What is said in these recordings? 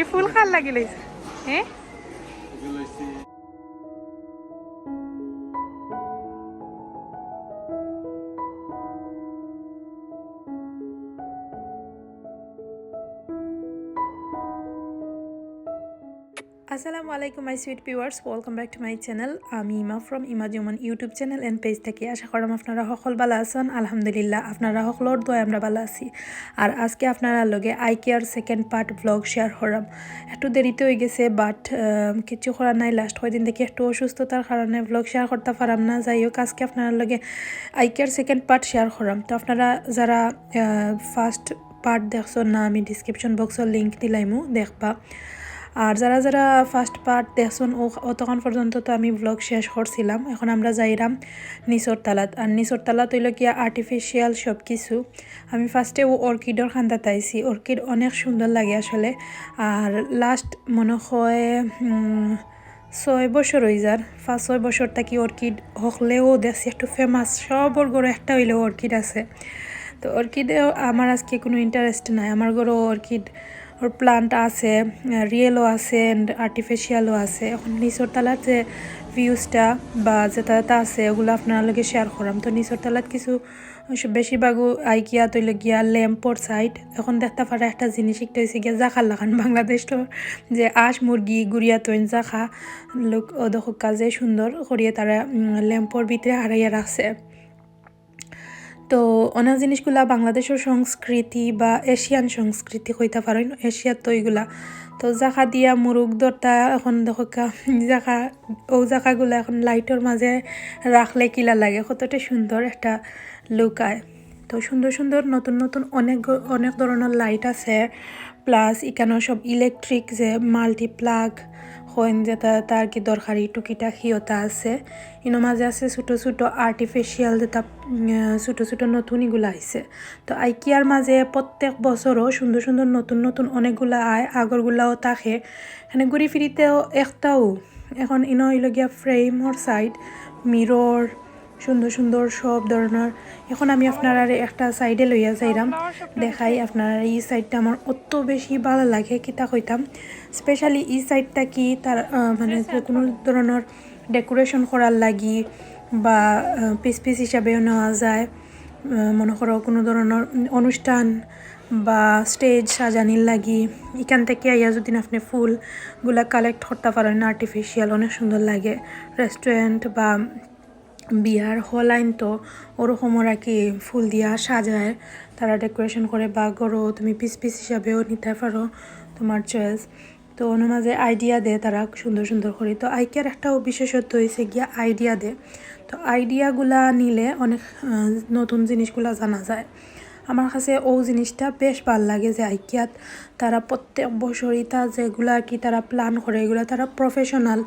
এই ফুল খাল লাগি লাইছে হ্যাঁ আসসালামু আলাইকুম my sweet viewers welcome back to my channel আমি Ima from Ima Jumon YouTube channel and page থেকে আশা করলাম আপনারা সকল ভালো আছেন আলহামদুলিল্লাহ আপনারা সকলের দোয়া আমরা ভালো আছি আর আজকে আপনারা লগে আইকিয়ার সেকেন্ড পার্ট ব্লগ শেয়ার করাম একটু দেরিতে হয়ে গেছে বাট কিছু করার নাই লাস্ট কয়েকদিন থেকে একটু অসুস্থতার কারণে ব্লগ শেয়ার করতে পারাম না যাই হোক আজকে আপনারা লগে আইকিয়ার সেকেন্ড পার্ট শেয়ার করাম তো আপনারা যারা ফার্স্ট পার্ট দেখছেন না আমি ডিসক্রিপশন বক্সের লিঙ্ক দিলাইমু দেখবা আর যারা যারা ফার্স্ট পার্ট দেখছেন অতক্ষণ পর্যন্ত তো আমি ব্লগ শেষ করছিলাম এখন আমরা যাইরাম নিচর তালাত আর নিচর তালাত হইল গিয়া আর্টিফিশিয়াল সব কিছু আমি ফার্স্টে অর্কিডর খান্দাত আইছি অর্কিড অনেক সুন্দর লাগে আসলে আর লাস্ট মনে হয় 6 বছর হয়ে যার 5-6 বছর থাকি অর্কিড হকলেও দেখছি একটু ফেমাস সবর গড়ে একটা হইলেও অর্কিড আছে তো অর্কিডেও আমার আজকে কোনো ইন্টারেস্ট নাই আমার গড়েও অর্কিড ওর প্লান্ট আছে রিয়েলও আছে অ্যান্ড আর্টিফিশিয়ালও আছে এখন নিচর তালার যে ভিউজটা বা যেটা আছে ওগুলো আপনার লগে শেয়ার করাম তো নিচর তালাত কিছু বেশিরভাগও আইকিয়া তৈল গিয়া ল্যাম্পর সাইড এখন দেখতে পারে একটা জিনিস একটা হয়েছে গিয়া জাখা লাগান বাংলাদেশ তো যে আঁশ মুরগি গুড়িয়া তৈন জাখা লোক ওদক কাজে সুন্দর করিয়ে তারা ল্যাম্পর ভিতরে হারাইয়া রাখছে তো অনেক জিনিসগুলা বাংলাদেশের সংস্কৃতি বা এশিয়ান সংস্কৃতি হইতে পারেন এশিয়ার তো এইগুলা তো জাখা দিয়া মুরুগ দরটা এখন দেখা জাখা ও জাখাগুলা এখন লাইটের মাঝে রাখলে কিলা লাগে কতটা সুন্দর একটা লুক আয় তো সুন্দর সুন্দর নতুন নতুন অনেক ধরনের লাইট আছে প্লাস এখানেও সব ইলেকট্রিক যে মাল্টি প্লাগ হইন যেটা তার কি দরকারি টুকিটাকি ওটা আছে ইনো মাঝে আছে ছোটো ছোটো আর্টিফিশিয়াল যেটা ছোটো ছোটো নতুন এগুলো আইছে তো আইকিয়ার মাঝে প্রত্যেক বছরও সুন্দর সুন্দর নতুন নতুন অনেকগুলা আয় আগরগুলাও থাকে এখানে ঘুরি ফিরিতেও একটাও এখন ইনো হইল গিয়া ফ্রেমর সাইড মিরর সুন্দর সুন্দর সব ধরনের এখন আমি আপনারা একটা সাইডে লইয়া যাইরাম দেখাই আপনারা এই সাইডটা আমার অত বেশি ভালো লাগে কিতা কইতাম স্পেশালি এই সাইডটা কি তার মানে কোনো ধরনের ডেকোরেশন করার লাগি বা পিস পিস হিসাবেও নেওয়া যায় মনে করো কোনো ধরনের অনুষ্ঠান বা স্টেজ সাজানির লাগি এখান থেকে আইয়া যদি আপনি ফুলগুলা কালেক্ট করতে পারেন আর্টিফিশিয়াল অনেক সুন্দর লাগে রেস্টুরেন্ট বা বিয়ার হল আইন তো ওরকম ওরা কি ফুল দিয়া সাজায় তারা ডেকোরেশন করে বা গরো তুমি পিস পিস হিসাবেও নিতে পারো তোমার চয়েস তো ওর মাঝে আইডিয়া দেয় তারা সুন্দর সুন্দর করে তো আইকিয়ার একটা বিশেষত্ব হয়েছে গিয়া আইডিয়া দেয় তো আইডিয়াগুলা নিলে অনেক নতুন জিনিসগুলা জানা যায় আমার কাছে ও জিনিসটা বেশ ভাল লাগে যে আইকিয়াত তারা প্রত্যেক বছরই তা যেগুলা কি তারা প্ল্যান করে এগুলা তারা প্রফেশনাল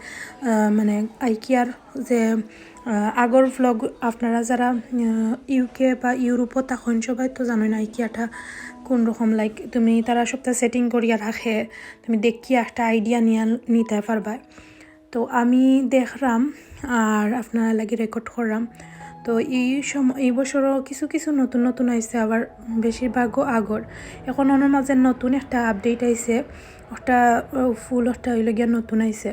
মানে আইকিয়ার যে আগর ভ্লগ আপনারা যারা ইউকে বা ইউরোপও তখন সবাই তো জানো না আইকিয়াটা কোন রকম লাইক তুমি তারা সপ্তাহ সেটিং করিয়া রাখে তুমি দেখিয়া একটা আইডিয়া নিতে পারবা তো আমি দেখলাম আর আপনারা লাগে রেকর্ড করলাম তো এই বছরও কিছু কিছু নতুন নতুন আইছে আবার বেশিরভাগও আগর এখন ওনার মাঝে নতুন একটা আপডেট আইছে একটা ফুল একটা হইলে গিয়া নতুন আইছে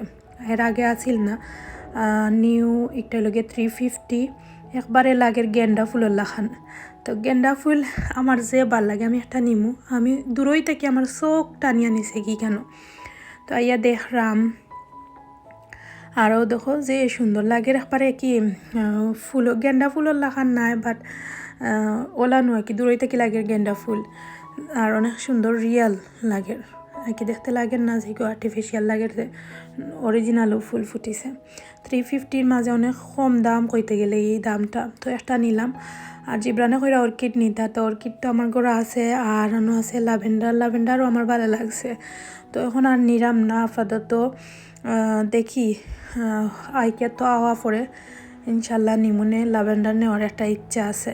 এর আগে আছিল না নিউ একটা লগে 350 একবারে লাগের গেন্দা ফুলের লাখান তো গেন্দা ফুল আমার যে ভাল লাগে আমি একটা নিমু আমি দূরই থেকে আমার চোখ টানিয়া নিছে কি কেন তো আইয়া দেখলাম আরও দেখো যে সুন্দর লাগে একবারে কি ফুল গেন্দা ফুলের লাখান নাই বাট ওলা নয় কি দূরই থেকে লাগে গেন্দা ফুল আর অনেক সুন্দর রিয়েল লাগে আর কি দেখতে লাগে না যে আর্টিফিশিয়াল লাগে যে অরিজিনালও ফুল ফুটিছে 350 মাঝে অনেক কম দাম কইতে গেলে এই দামটা তো একটা নিলাম আর জিব্রানে কইরা অর্কিড নিতা তো অর্কিড তো আমার ঘরে আছে আর অন্য আছে লাভেন্ডারও আমার ভালো লাগছে তো এখন আর নিলাম না আপাতত দেখি আইকিয়া তো আওয়া পরে ইনশাল্লাহ নিমুনে লাভেন্ডার নেওয়ার একটা ইচ্ছা আছে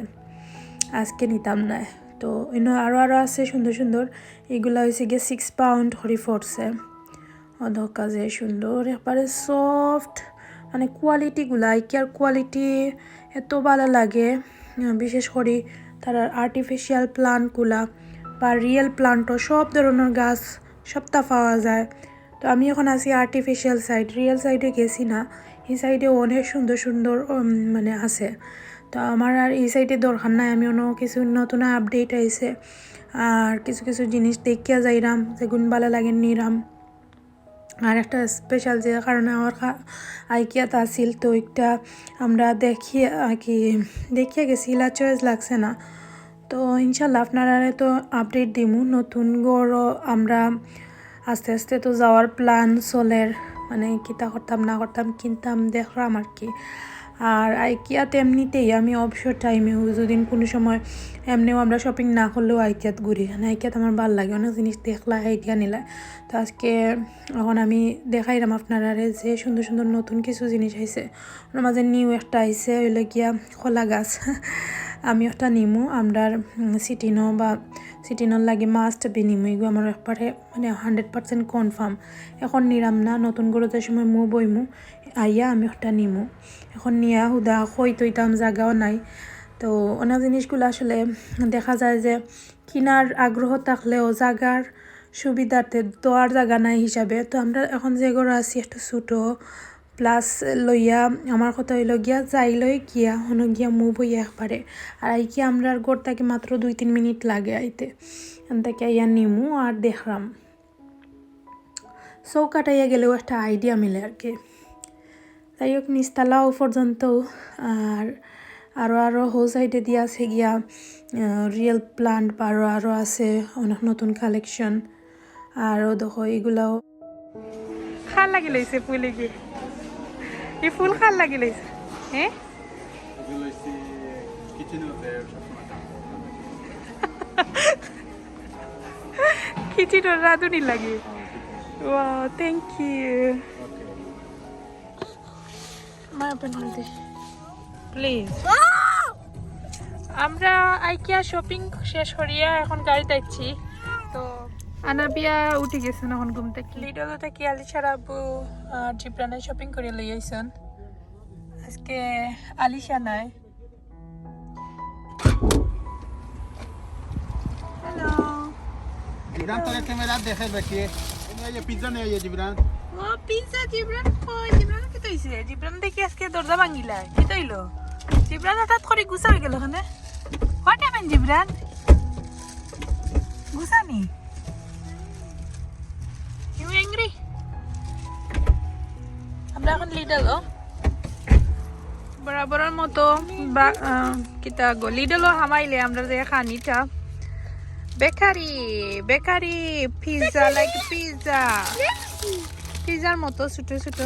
আজকে নিতাম না তো আরও আছে সুন্দর সুন্দর এগুলা হয়েছে গিয়ে 6 পাউন্ড হরি ফোর্সে অধক কাজে সুন্দর একবারে সফট মানে কোয়ালিটিগুলা আইকিয়ার কোয়ালিটি এত ভালো লাগে বিশেষ করে তার আর্টিফিশিয়াল প্লান্টগুলা বা রিয়েল প্লান্টও সব ধরনের গাছ সপ্তাহ পাওয়া যায়। তো আমি এখন আছি আর্টিফিশিয়াল সাইড, রিয়েল সাইডে গেছি না। এই সাইডে অনেক সুন্দর সুন্দর মানে আছে। তো আমার আর এই সাইডে দরকার নাই, আমি অন্য কিছু নতুন আপডেট আইছে আর কিছু কিছু জিনিস দেখিয়া যাইরাম, যেগুন ভালো লাগে নিরাম। আর একটা স্পেশাল যে কারণে আমার আইকিয়াত আসিল, তো একটা আমরা দেখিয়ে কি দেখিয়ে গেছি, চয়েস লাগছে না। তো ইনশাল্লাহ আপনারা তো আপডেট দিমু। নতুন গড়ও আমরা আস্তে আস্তে তো যাওয়ার প্ল্যান চলের, মানে কিতা করতাম না করতাম কিনতাম দেখলাম আর কি। আর আইকিয়াত এমনিতেই আমি অবসর টাইমেও যদি কোনো সময় এমনিও আমরা শপিং না করলেও আইকিয়াত ঘুরি, মানে আইকিয়াত আমার ভালো লাগে, অনেক জিনিস দেখলা আইডিয়া নিলা। তো আজকে এখন আমি দেখাইলাম আপনারা যে সুন্দর সুন্দর নতুন কিছু জিনিস আইছে। ওর মাঝে নিউ একটা আইছে হইলে গিয়া কলা গাছ আমি একটা নিমু, আমরা সিটিনো বা সিটিনোর লাগে মাস্ট বি নিমু, এগুলো আমার একবারে মানে 100% কনফার্ম। এখন নিরাম না, নতুন গরুতে সময় মু বইমু আইয়া আমি একটা নিমু। এখন নিয়া হুদা খই তৈতাম, জায়গাও নাই। তো অনেক জিনিসগুলো আসলে দেখা যায় যে কিনার আগ্রহ থাকলেও জাগার সুবিধার্থে দেওয়ার জায়গা নাই হিসাবে। তো আমরা এখন যে ঘরে আছি একটু ছোটো প্লাস লইয়া আমার কথা হইল গিয়া যাই লই গিয়া হনো গিয়া মুভ হইয়া একবারে। আর আইকি আমরা গোড় থেকে মাত্র 2-3 মিনিট লাগে আইতে, থেকে আইয়া নিমু আর দেখলাম চৌকাটাইয়া গেলেও একটা আইডিয়া মিলে আর কি। যাই হোক নিচতলাও পর্যন্ত আর আরও হো সাইডে দিয়ে আছে গিয়া রিয়েল প্লান্ট আরও আছে অনেক নতুন কালেকশন। আরও দেখো এগুলাও খাল লাগি লইছে ফুলে গিয়ে, এই ফুল খাল লাগি লইছে। হ্যাঁ কিচিনোর রাঁধুনি লাগে। Wow thank you. মা ওপেন করে দে প্লিজ। আমরা আইকিয়া শপিং শেষ করিয়া এখন গাড়িতে যাচ্ছি। তো আনাবিয়া উঠে গেছেন এখন ঘুম থেকে। লিডল থেকে আলিশার আব্বু আর জিব্রানে শপিং করে লই আইছেন। আজকে আলিশা নাই। হ্যালো जिब्रान तो कैमरा देखे बैठिए ये पिज्जा नहीं है ये जिब्रान ও পিজ্জা জিব্রান কই জিব্রান কি তইছে? জিব্রান দেখি আজকে দরজা ভাঙিলা কি তইলো? জিব্রান হঠাৎ করে গুছা হয়ে গেল ওখানে। What happen Jibran? গুছানি? You angry? আমরা এখন লিডল বরাবরের মতো কিতা গো লিডলও হামাইলে আমরা যে খানিটা bakery bakery pizza like pizza পিজ্জার মতো ছোট ছোট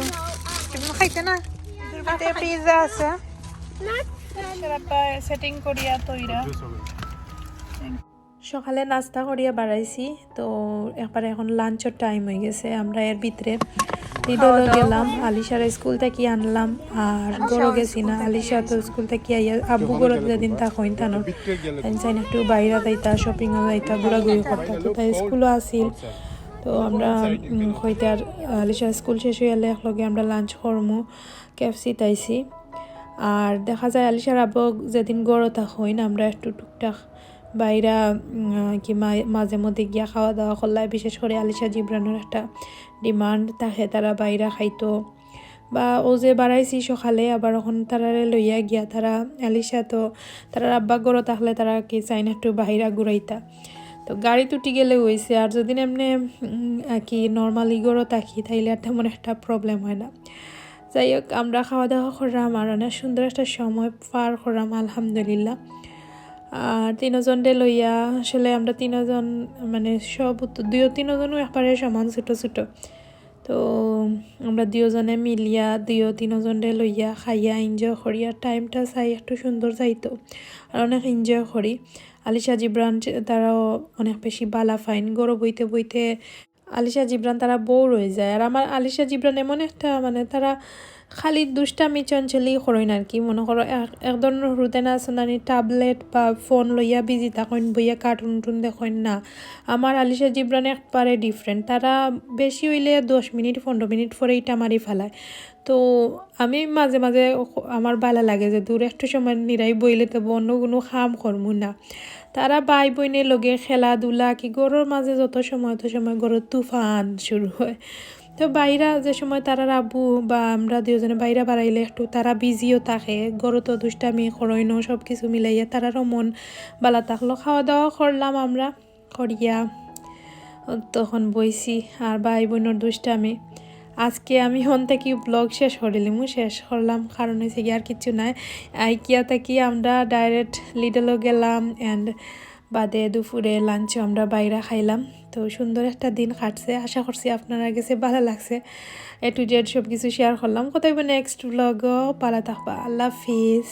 খাইতে না পিজ্জা আছে সেটিং করিয়া তৈরা। সকালে নাস্তা করিয়া বাড়াইছি, তো একবারে এখন লাঞ্চের টাইম হয়ে গেছে। আমরা এর ভিতরে লিডলও গেলাম, আলিশার স্কুল থেকে আনলাম আর গরো গেছি না। আলিশা তো স্কুল থেকে আইয়া আব্বু গরো যেদিন তা হইন তানোর চাই একটু বাইরে যাইতা শপিংও যাইতা ঘোরাঘুরি করতা, তো তাই স্কুলও আসিল। তো আমরা হইতে আর আলিশার স্কুল শেষ হয়ে এলে একলগে আমরা লাঞ্চ করমু কেএফসি তাইছি। আর দেখা যায় আলিশার আব্বু যেদিন গরো তা হইন আমরা একটু টুকটাক বাইরা কি মাঝে মধ্যে গিয়া খাওয়া দাওয়া করলায়। বিশেষ করে আলিশা জিব্রানোর একটা ডিমান্ড থাকে তারা বাইরা খাইতো, বা ও যে বাড়াইছি সকালে আবার এখন তারা লইয়া গিয়া তারা আলিশা তো তারা আব্বা গরো থাকলে তারা কি চাই না একটু বাইরা ঘুরাইতা। তো গাড়ি টুটি গেলে হয়েছে, আর যদি এমনি কি নর্মালি গরো থাকি তাইলে আর তেমন একটা প্রবলেম হয় না। যাই হোক আমরা খাওয়া দাওয়া করলাম আর অনেক সুন্দর একটা সময় পার করলাম আলহামদুলিল্লাহ। আর তিনজনরে লইয়া আসলে আমরা তিনজন মানে সব তিনজনও একবারে সমান ছোটো ছোটো। তো আমরা দুজনে মিলিয়া তিনজনরে লইয়া খাইয়া এনজয় করি আর টাইমটা চাই একটু সুন্দর যাইতো আর অনেক এনজয় করি। আলিশা জিব্রান তারাও অনেক বেশি বালা ফাইন, গরো বইতে বইতে আলিশা জিব্রান তারা বোর হয়ে যায়। আর আমার আলিশা জিব্রান এমন একটা মানে তারা খালি দুষ্টামি চঞ্চলি করেন আর কি মনে করো এক ধরনের হরুতে না শোনানি ট্যাবলেট বা ফোন লইয়া বিজি থাকেন বইয়া কার্টুন টুন দেখেন না। আমার আলিশা জিব্রান একবারে ডিফারেন্ট, তারা বেশি হইলে 10 মিনিট 15 মিনিট পরে ইটা মারি ফেলায়। তো আমি মাঝে মাঝে আমার ভালো লাগে যে দূরে একটু সময় নিরাই বইলে তো অন্য কোনো কাম করমু না। তারা ভাই বোনের লগে খেলাধুলা কি গরুর মাঝে যত সময় গরুর তুফান শুরু হয়। তো বাইরা যে সময় তারা আব্বু বা আমরা দুজনে বাইরা বাড়াইলে একটু তারা বিজিও থাকে, গরু তো দুষ্টামি খরইনো সব কিছু মিলাইয়া তারারও মন বালা থাকলো। খাওয়া দাওয়া করলাম আমরা করিয়া তখন বইছি আর ভাই বোনের দুষ্টামি। আজকে আমি হন থেকে ব্লগ শেষ করলাম কারণ হয়েছে কি আর কিছু নাই। আইকিয়া থেকে আমরা ডাইরেক্ট লিডলও গেলাম অ্যান্ড বাদে দুপুরে লাঞ্চও আমরা বাইরে খাইলাম। তো সুন্দর একটা দিন কাটছে, আশা করছি আপনারা কাছে ভালো লাগছে। A to Z সব কিছু শেয়ার করলাম। কোথায় নেক্সট ব্লগও পালা থাকবা। আল্লাহ হাফিজ।